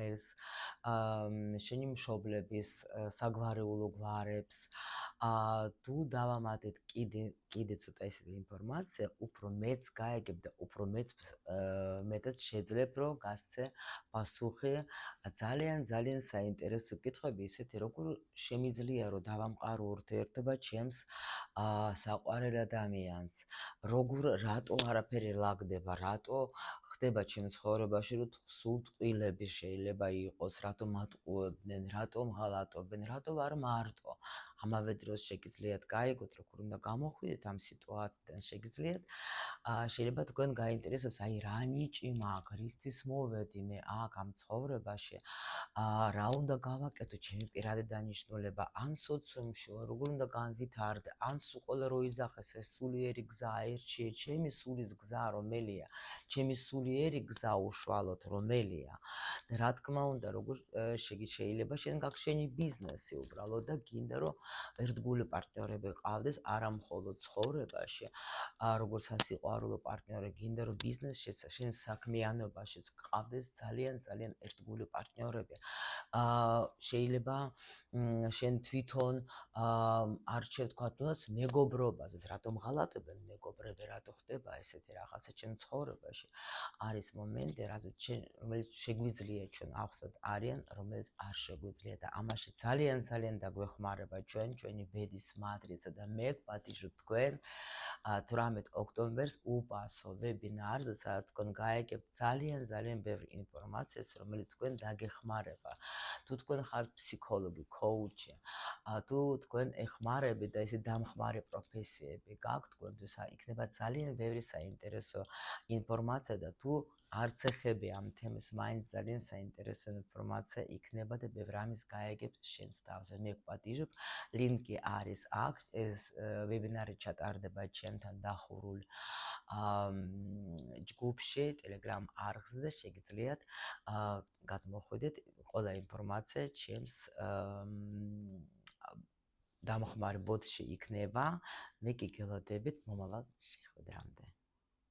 სახელს, შენი მშობლების საგვარეულო გვარებს, თუ დავამატეთ კიდე ცოტა ისეთი ინფორმაცია, უფრო მეც გაიგებ და უფრო მეტად შეძლებ, რომ გასცე პასუხი ძალიან საინტერესო კითხვები, ისეთი როგორ შემიძლია, რომ დავამყარო ურთიერთობა ჩემს საყვარელ ადამიანს, რატო არაფერი ლაგდება, რატო ხდება ჩემ ცხოვრებაში, რომ სულ ტყილები შეიძლება იყოს, რატო მატყუებდნენ, რატო მღალატობენ, რატო ვარ მარტო. ამავე დროს შეგიძლიათ გაიგოთ, როგორ უნდა გამოხვიდეთ ამ სიტუაციიდან, შეიძლება თქვენ გაინტერესებს, აი რა ნიჭი მაქვს, რისთვის მოვედი მე აქ ამ ცხოვრებაში, რა უნდა გავაკეთო, ჩემი პირადი დანიშნულება, ან სოციუმში, როგორ უნდა განვითარდე, ან სულ ყველა რო იძახეს ეს სულიერი გზა აირჩიე, ჩემი სულის გზა რომელია, ჩემი სულიერი გზა უშუალოდ რომელია და რა თქმა უნდა, როგორ შეიძლება შენ გაგშენი ბიზნესი უბრალოდ და გინდა რომ ერთგული პარტნიორები ყავდეს არა მხოლოდ ცხოვრებაში, როგორც სასიყვარულო პარტნიორი, გინდა რომ ბიზნესშიც, შენ საქმიანობაშიც ყავდეს ძალიან ერთგული პარტნიორები. შეიძლება შენ თვითონ არჩევ თქვათ მეგობრობაზეც, რატომ ღალატებენ მეგობრები, რატო ხდება ესეთი რაღაცა ჩემ ცხოვრებაში. არის მომენტი, რომელიც შეგვიძლია ჩვენ ავხსნათ, არიან, რომელიც არ შეგვიძლია და ამაში ძალიან დაგვეხმარება ჩვენი ბედის მატრიცა და მე გპატიჟობ თქვენ 18 ოქტომბერს უპასო ვებინარზე, სადაც თქვენ გაიგებთ ძალიან ბევრი ინფორმაციას, რომელიც თქვენ დაგეხმარება. თუ თქვენ ხართ ფსიქოლოგი, კოუჩი, თუ თქვენ ეხმარებით და ესე დამხმარე პროფესიები გაქვთ, თქვენთვის იქნება ძალიან ბევრი საინტერესო ინფორმაცია და თუ არც ეხები ამ თემას, მაინც ძალიან საინტერესო ინფორმაცია იქნება და ბევრ ამის გაიგებთ შენს თავზე. მე გპატიჟობ, ლინკი არის აქ, ეს ვებინარი ჩატარდება ჩემთან დახურულ ჯგუფში, Telegram არხზე და შეგიძლიათ გადმოხვიდეთ ყველა ინფორმაცია ჩემს დამხმარე ბოტში იქნება. მე კი გელოდებით მომავალ შეხვედრამდე.